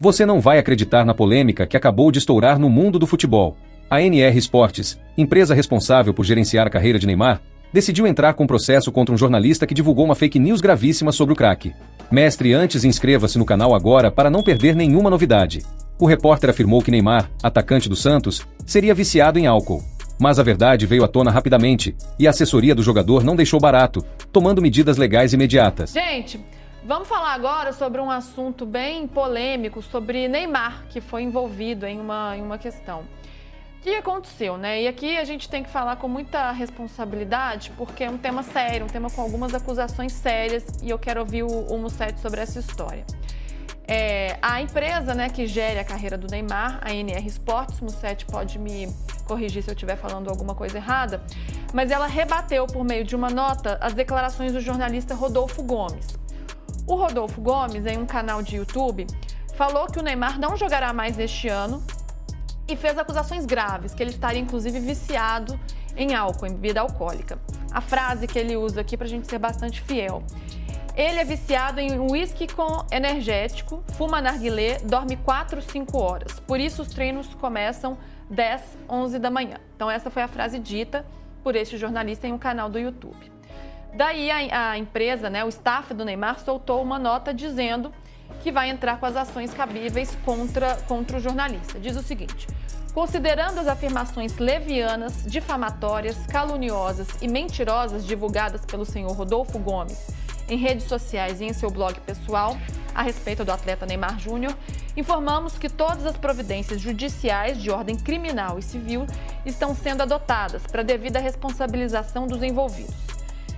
Você não vai acreditar na polêmica que acabou de estourar no mundo do futebol. A NR Esportes, empresa responsável por gerenciar a carreira de Neymar, decidiu entrar com processo contra um jornalista que divulgou uma fake news gravíssima sobre o craque. Mestre, antes inscreva-se no canal agora para não perder nenhuma novidade. O repórter afirmou que Neymar, atacante do Santos, seria viciado em álcool. Mas a verdade veio à tona rapidamente, e a assessoria do jogador não deixou barato, tomando medidas legais imediatas. Gente, vamos falar agora sobre um assunto bem polêmico, sobre Neymar, que foi envolvido em uma questão. O que aconteceu, né? E aqui a gente tem que falar com muita responsabilidade, porque é um tema sério, um tema com algumas acusações sérias, e eu quero ouvir o Musset sobre essa história. A empresa, né, que gere a carreira do Neymar, a NR Esportes, Musset pode me corrigir se eu estiver falando alguma coisa errada, mas ela rebateu por meio de uma nota as declarações do jornalista Rodolfo Gomes. O Rodolfo Gomes, em um canal de YouTube, falou que o Neymar não jogará mais neste ano e fez acusações graves, que ele estaria inclusive viciado em álcool, em bebida alcoólica. A frase que ele usa aqui, para a gente ser bastante fiel: ele é viciado em uísque com energético, fuma narguilé, dorme 4, 5 horas. Por isso os treinos começam 10, 11 da manhã. Então essa foi a frase dita por este jornalista em um canal do YouTube. Daí a empresa, né, o staff do Neymar, soltou uma nota dizendo que vai entrar com as ações cabíveis contra o jornalista. Diz o seguinte: considerando as afirmações levianas, difamatórias, caluniosas e mentirosas divulgadas pelo senhor Rodolfo Gomes em redes sociais e em seu blog pessoal a respeito do atleta Neymar Júnior, informamos que todas as providências judiciais de ordem criminal e civil estão sendo adotadas para devida responsabilização dos envolvidos.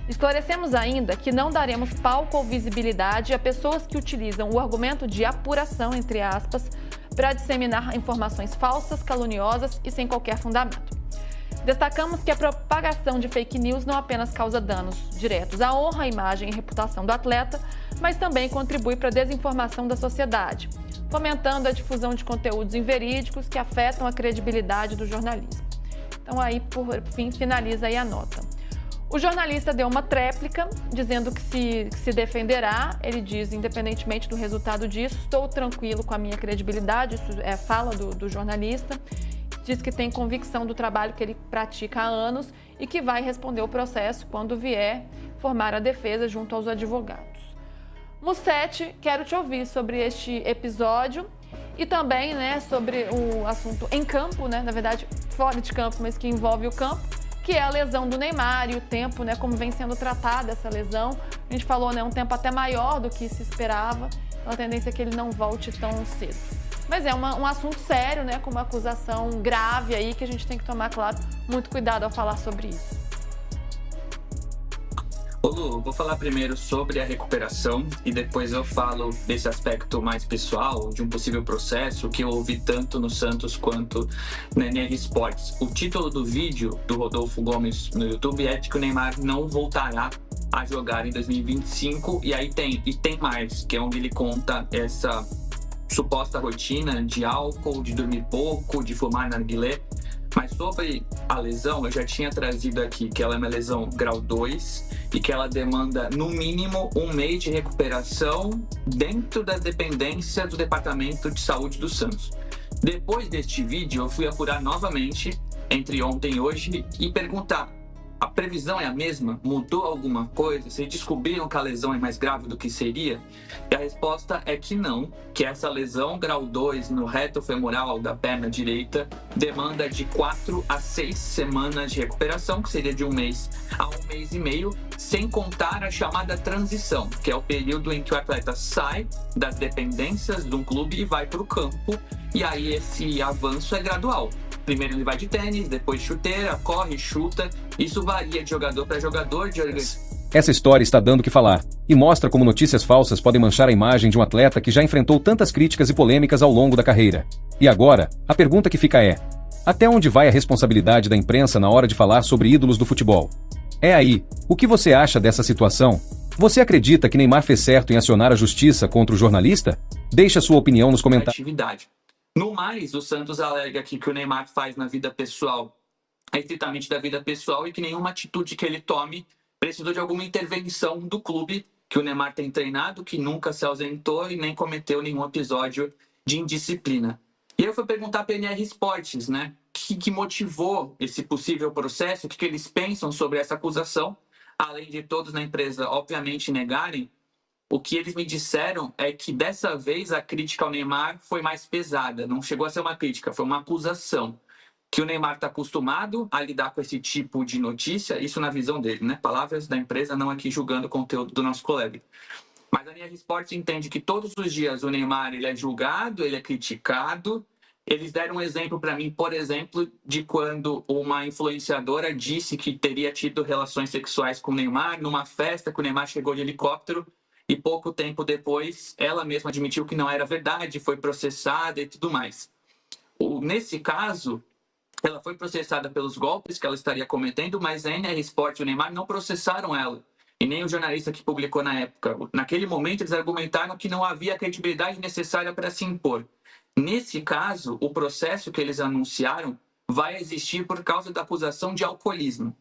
Esclarecemos ainda que não daremos palco ou visibilidade a pessoas que utilizam o argumento de apuração, entre aspas, para disseminar informações falsas, caluniosas e sem qualquer fundamento. Destacamos que a propagação de fake news não apenas causa danos diretos à honra, imagem e reputação do atleta, mas também contribui para a desinformação da sociedade, fomentando a difusão de conteúdos inverídicos que afetam a credibilidade do jornalismo. Então aí, por fim, finaliza aí a nota. O jornalista deu uma tréplica, dizendo que se defenderá. Ele diz, independentemente do resultado disso, estou tranquilo com a minha credibilidade, isso é fala do jornalista. Diz que tem convicção do trabalho que ele pratica há anos e que vai responder o processo quando vier formar a defesa junto aos advogados. Musset, quero te ouvir sobre este episódio e também, né, sobre o assunto em campo, né, na verdade fora de campo, mas que envolve o campo, que é a lesão do Neymar e o tempo, né, como vem sendo tratada essa lesão. A gente falou, né, um tempo até maior do que se esperava, então a tendência é que ele não volte tão cedo. Mas é um assunto sério, né, com uma acusação grave aí, que a gente tem que tomar, claro, muito cuidado ao falar sobre isso. Ô Lu, vou falar primeiro sobre a recuperação e depois eu falo desse aspecto mais pessoal, de um possível processo que eu ouvi tanto no Santos quanto na NR Esportes. O título do vídeo do Rodolfo Gomes no YouTube é de que o Neymar não voltará a jogar em 2025 e aí tem mais, que é onde ele conta essa suposta rotina de álcool, de dormir pouco, de fumar narguilé. Mas sobre a lesão, eu já tinha trazido aqui que ela é uma lesão grau 2 e que ela demanda, no mínimo, 1 mês de recuperação dentro das dependências do Departamento de Saúde do Santos. Depois deste vídeo, eu fui apurar novamente, entre ontem e hoje, e perguntar: a previsão é a mesma? Mudou alguma coisa? Vocês descobriram que a lesão é mais grave do que seria? E a resposta é que não, que essa lesão grau 2 no reto femoral da perna direita demanda de 4 a 6 semanas de recuperação, que seria de 1 mês a 1 mês e meio, sem contar a chamada transição, que é o período em que o atleta sai das dependências de um clube e vai para o campo, e aí esse avanço é gradual. Primeiro ele vai de tênis, depois chuteira, corre, chuta. Isso varia de jogador para jogador. Essa história está dando o que falar e mostra como notícias falsas podem manchar a imagem de um atleta que já enfrentou tantas críticas e polêmicas ao longo da carreira. E agora, a pergunta que fica é: até onde vai a responsabilidade da imprensa na hora de falar sobre ídolos do futebol? É aí, o que você acha dessa situação? Você acredita que Neymar fez certo em acionar a justiça contra o jornalista? Deixe a sua opinião nos comentários. No mais, o Santos alega aqui que o Neymar faz na vida pessoal é estritamente da vida pessoal e que nenhuma atitude que ele tome precisou de alguma intervenção do clube que o Neymar tem treinado, que nunca se ausentou e nem cometeu nenhum episódio de indisciplina. E eu fui perguntar para a NR Esportes, né, o que motivou esse possível processo, o que eles pensam sobre essa acusação, além de todos na empresa, obviamente, negarem. O que eles me disseram é que dessa vez a crítica ao Neymar foi mais pesada, não chegou a ser uma crítica, foi uma acusação. Que o Neymar está acostumado a lidar com esse tipo de notícia, isso na visão dele, né? Palavras da empresa, não aqui julgando o conteúdo do nosso colega. Mas a NR Sports entende que todos os dias o Neymar ele é julgado, ele é criticado. Eles deram um exemplo para mim, por exemplo, de quando uma influenciadora disse que teria tido relações sexuais com o Neymar numa festa que o Neymar chegou de helicóptero e pouco tempo depois ela mesma admitiu que não era verdade, foi processada e tudo mais. Nesse caso, ela foi processada pelos golpes que ela estaria cometendo, mas a NR Sport e o Neymar não processaram ela. E nem o jornalista que publicou na época. Naquele momento, eles argumentaram que não havia a credibilidade necessária para se impor. Nesse caso, o processo que eles anunciaram vai existir por causa da acusação de alcoolismo.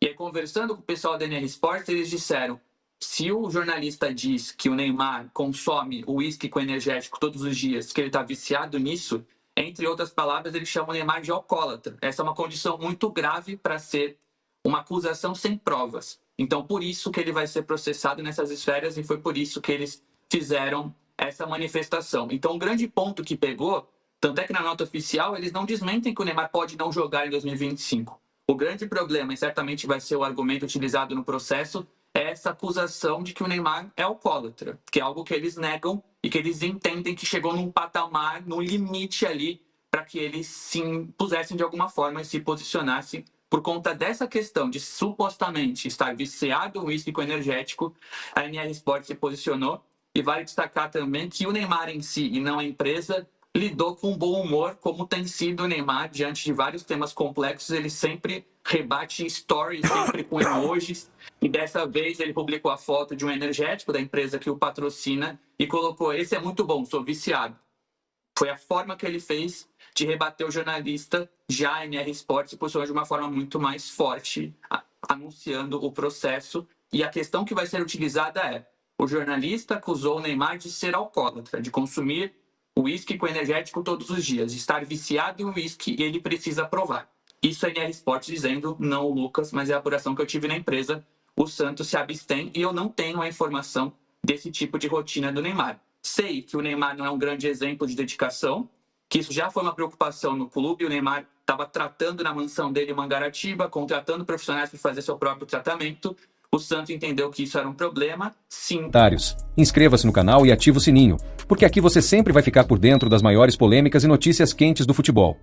E aí, conversando com o pessoal da NR Sport, eles disseram: se o jornalista diz que o Neymar consome o uísque com energético todos os dias, que ele está viciado nisso, entre outras palavras, ele chama o Neymar de alcoólatra. Essa é uma condição muito grave para ser uma acusação sem provas. Então, por isso que ele vai ser processado nessas esferas e foi por isso que eles fizeram essa manifestação. Então, o grande ponto que pegou, tanto é que na nota oficial eles não desmentem que o Neymar pode não jogar em 2025. O grande problema, e certamente vai ser o argumento utilizado no processo, é essa acusação de que o Neymar é alcoólatra, que é algo que eles negam e que eles entendem que chegou num patamar, num limite ali, para que eles se impusessem de alguma forma e se posicionassem por conta dessa questão de supostamente estar viciado em uísque energético. A NR Sport se posicionou e vale destacar também que o Neymar em si e não a empresa lidou com bom humor, como tem sido o Neymar diante de vários temas complexos. Ele sempre rebate stories, sempre com emojis. E dessa vez ele publicou a foto de um energético da empresa que o patrocina e colocou: esse é muito bom, sou viciado. Foi a forma que ele fez de rebater o jornalista. Já a NR Sports se posicionou de uma forma muito mais forte, anunciando o processo. E a questão que vai ser utilizada é: o jornalista acusou o Neymar de ser alcoólatra, de consumir uísque com energético todos os dias, de estar viciado em uísque, e ele precisa provar. Isso é a NR Sports dizendo, não o Lucas, mas é a apuração que eu tive na empresa. O Santos se abstém e eu não tenho a informação desse tipo de rotina do Neymar. Sei que o Neymar não é um grande exemplo de dedicação, que isso já foi uma preocupação no clube. O Neymar estava tratando na mansão dele em Mangaratiba, contratando profissionais para fazer seu próprio tratamento. O Santos entendeu que isso era um problema, sim. Inscreva-se no canal e ative o sininho, porque aqui você sempre vai ficar por dentro das maiores polêmicas e notícias quentes do futebol.